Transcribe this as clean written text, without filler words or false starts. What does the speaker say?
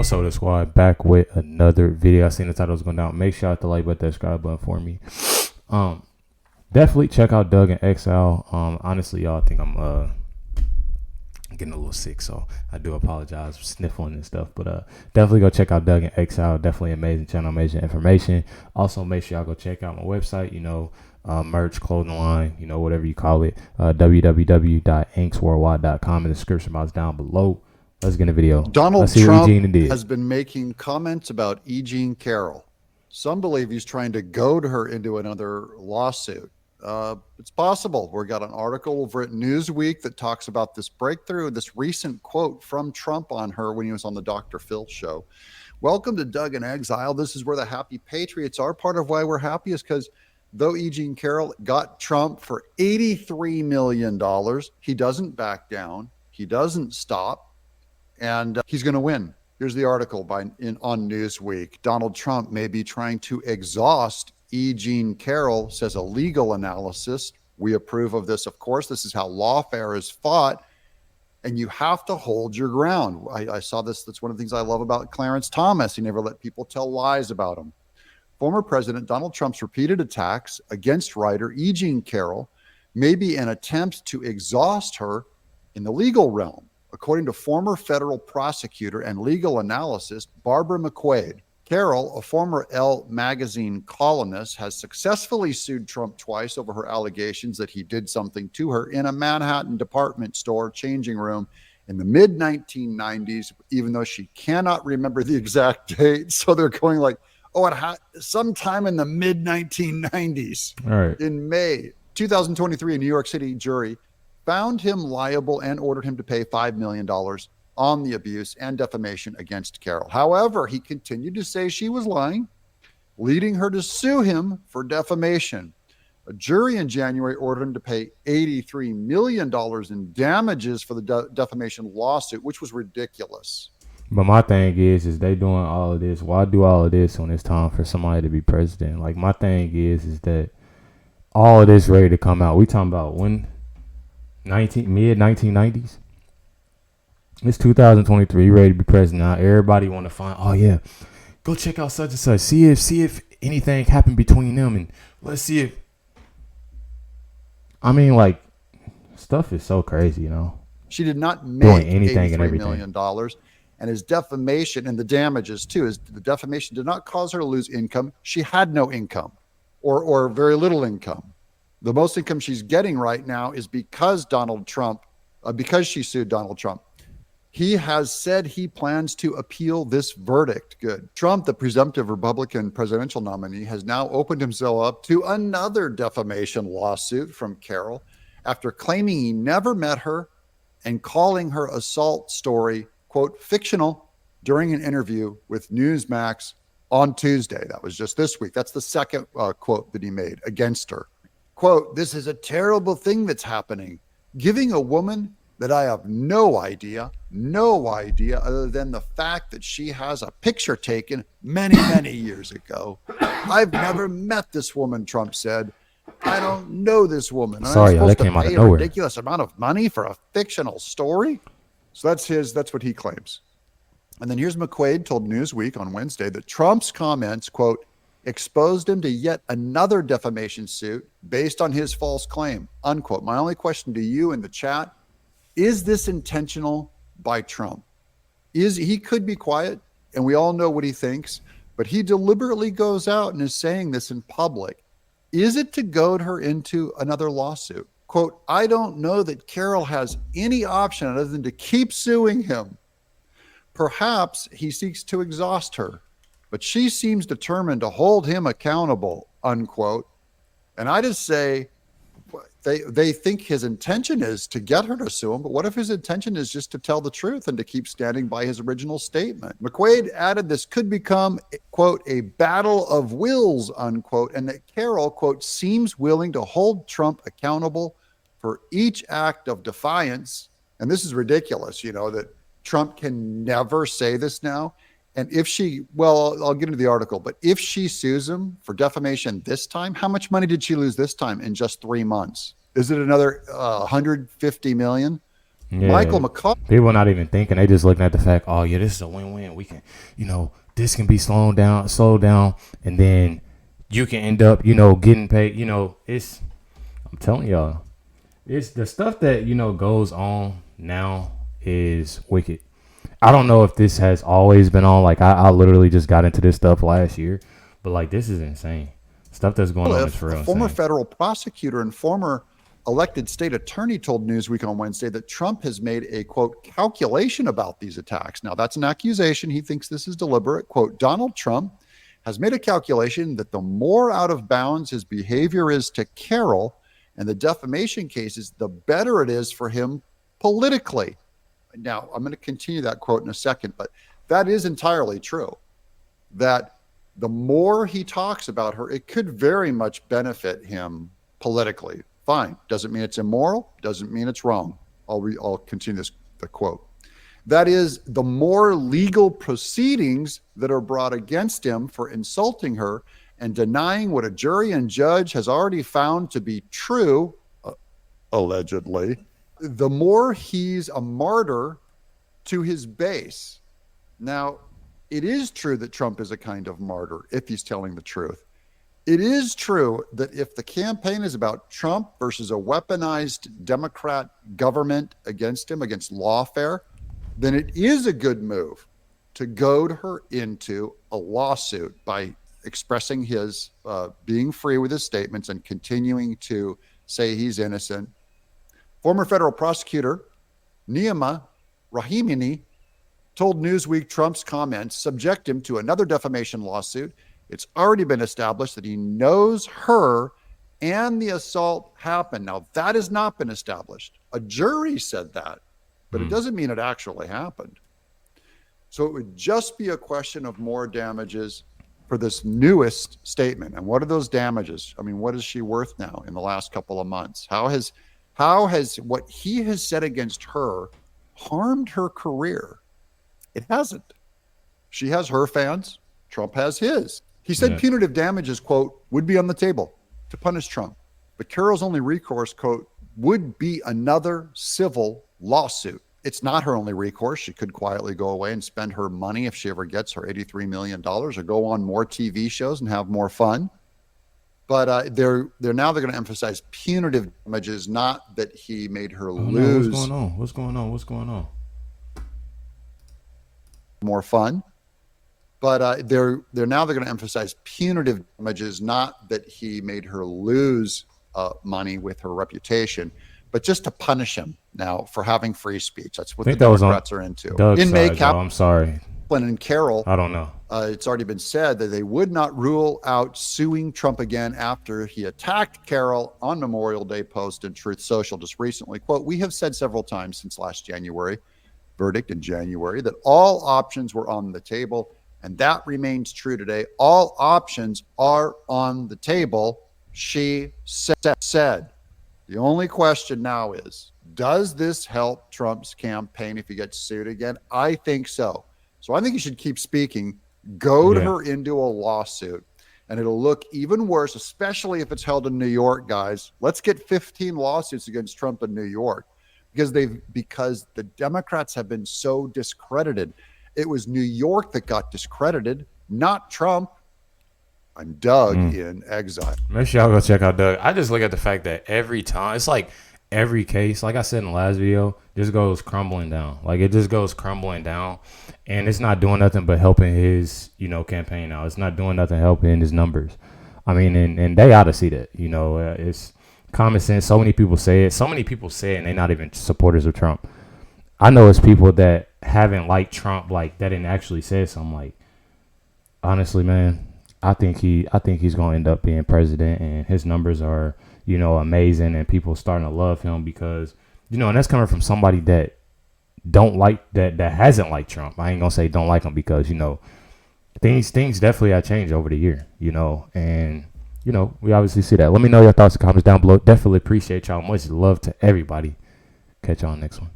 What's up, the squad? Back with another video. I seen the title was going down. Make sure you hit the like button, that subscribe button for me. Definitely check out Doug and Exile. Honestly, y'all, I think I'm getting a little sick, so I do apologize for sniffling and stuff. But definitely go check out Doug and Exile. Definitely amazing channel, amazing information. Also, make sure y'all go check out my website. Merch, clothing line, whatever you call it. www.inksworldwide.com. In the description box down below. Let's get in the video. Donald Trump has been making comments about E. Jean Carroll. Some believe he's trying to goad her into another lawsuit. It's possible. We got an article over at Newsweek that talks about this breakthrough, this recent quote from Trump on her when he was on the Dr. Phil show. Welcome to Doug in Exile. This is where the happy patriots are. Part of why we're happy is because though E. Jean Carroll got Trump for $83 million, he doesn't back down. He doesn't stop. And he's going to win. Here's the article on Newsweek. Donald Trump may be trying to exhaust E. Jean Carroll, says a legal analysis. We approve of this, of course. This is how lawfare is fought, and you have to hold your ground. I saw this. That's one of the things I love about Clarence Thomas. He never let people tell lies about him. Former President Donald Trump's repeated attacks against writer E. Jean Carroll may be an attempt to exhaust her in the legal realm, according to former federal prosecutor and legal analyst Barbara McQuaid. Carroll, a former Elle magazine columnist, has successfully sued Trump twice over her allegations that he did something to her in a Manhattan department store changing room in the mid-1990s, even though she cannot remember the exact date. So they're going like, sometime in the mid-1990s. All right. In May 2023, a New York City jury found him liable and ordered him to pay $5 million on the abuse and defamation against Carroll. However, he continued to say she was lying, leading her to sue him for defamation. A jury in January ordered him to pay $83 million in damages for the defamation lawsuit, which was ridiculous. But my thing is they doing all of this. Why do all of this when it's time for somebody to be president? Like, my thing is that all of this ready to come out. We talking about when? Mid-1990s? It's 2023. You ready to be president now? Everybody want to find, oh yeah, go check out such and such. See if anything happened between them, and let's see if. I mean, like, stuff is so crazy, She did not make anything and $83 everything. million, and his defamation and the damages too. The defamation did not cause her to lose income. She had no income, or very little income. The most income she's getting right now is because because she sued Donald Trump. He has said he plans to appeal this verdict. Good. Trump, the presumptive Republican presidential nominee, has now opened himself up to another defamation lawsuit from Carroll after claiming he never met her and calling her assault story, quote, fictional during an interview with Newsmax on Tuesday. That was just this week. That's the second quote that he made against her. Quote, "This is a terrible thing that's happening. Giving a woman that I have no idea other than the fact that she has a picture taken many, many years ago. I've never met this woman," Trump said. "I don't know this woman. Sorry, that came out of nowhere. A ridiculous amount of money for a fictional story." So that's what he claims. And then here's McQuaid told Newsweek on Wednesday that Trump's comments, quote, "exposed him to yet another defamation suit based on his false claim," unquote. My only question to you in the chat, is this intentional by Trump? He could be quiet and we all know what he thinks, but he deliberately goes out and is saying this in public. Is it to goad her into another lawsuit? Quote, "I don't know that Carroll has any option other than to keep suing him. Perhaps he seeks to exhaust her, but she seems determined to hold him accountable," unquote. And I just say, they think his intention is to get her to sue him, but what if his intention is just to tell the truth and to keep standing by his original statement? McQuaid added this could become, quote, "a battle of wills," unquote, and that Carroll, quote, "seems willing to hold Trump accountable for each act of defiance." And this is ridiculous, that Trump can never say this now. And I'll get into the article, but if she sues him for defamation this time, how much money did she lose this time in just 3 months? Is it another $150 million? Yeah. Michael McCall. People not even thinking. They just looking at the fact, oh, yeah, this is a win-win. We can, this can be slowed down, and then you can end up, getting paid. I'm telling y'all, it's the stuff that, goes on now is wicked. I don't know if this has always been on. Like, I literally just got into this stuff last year. But, like, this is insane. Stuff that's going on is for real insane. Former federal prosecutor and former elected state attorney told Newsweek on Wednesday that Trump has made a, quote, calculation about these attacks. Now, that's an accusation. He thinks this is deliberate. Quote, Donald Trump has made a calculation that the more out of bounds his behavior is to Carroll and the defamation cases, the better it is for him politically. Now, I'm going to continue that quote in a second, but that is entirely true. That the more he talks about her, it could very much benefit him politically. Fine. Doesn't mean it's immoral. Doesn't mean it's wrong. I'll continue the quote. That is, the more legal proceedings that are brought against him for insulting her and denying what a jury and judge has already found to be true, allegedly, the more he's a martyr to his base. Now, it is true that Trump is a kind of martyr if he's telling the truth. It is true that if the campaign is about Trump versus a weaponized Democrat government against him, against lawfare, then it is a good move to goad her into a lawsuit by expressing his being free with his statements and continuing to say he's innocent. Former federal prosecutor Neema Rahimani told Newsweek Trump's comments subject him to another defamation lawsuit. It's already been established that he knows her and the assault happened. Now, that has not been established. A jury said that, but it doesn't mean it actually happened. So it would just be a question of more damages for this newest statement. And what are those damages? I mean, what is she worth now in the last couple of months? How has what he has said against her harmed her career? It hasn't. She has her fans. Trump has his. He said punitive damages, quote, would be on the table to punish Trump. But Carroll's only recourse, quote, would be another civil lawsuit. It's not her only recourse. She could quietly go away and spend her money if she ever gets her $83 million or go on more TV shows and have more fun. But they're going to emphasize punitive damages, not that he made her lose. No, what's going on? More fun. But they're going to emphasize punitive damages, not that he made her lose money with her reputation, but just to punish him now for having free speech. That's what the Democrats are into. In May, I'm sorry. And Carroll, I don't know. It's already been said that they would not rule out suing Trump again after he attacked Carroll on Memorial Day post in Truth Social just recently. Quote, we have said several times since last January, verdict in January, that all options were on the table. And that remains true today. All options are on the table, she said. The only question now is, does this help Trump's campaign if he gets sued again? I think so. So I think he should keep speaking, goad her into a lawsuit, and it'll look even worse, especially if it's held in New York, guys. Let's get 15 lawsuits against Trump in New York because the Democrats have been so discredited. It was New York that got discredited, not Trump. I'm Doug in exile. Make sure y'all go check out Doug. I just look at the fact that every time, it's like every case, like I said in the last video, just goes crumbling down. Like it just goes crumbling down. And it's not doing nothing but helping his, campaign now. It's not doing nothing helping his numbers. I mean, and they ought to see that. It's common sense. So many people say it. And they're not even supporters of Trump. I know it's people that haven't liked Trump, like that didn't actually say something. Like, honestly, man, I think he's gonna end up being president, and his numbers are, amazing, and people starting to love him because, and that's coming from somebody that that hasn't liked Trump. I ain't gonna say don't like him because things definitely have changed over the year, and we obviously see that. Let me know your thoughts and comments down below. Definitely appreciate y'all. Much love to everybody. Catch y'all next one.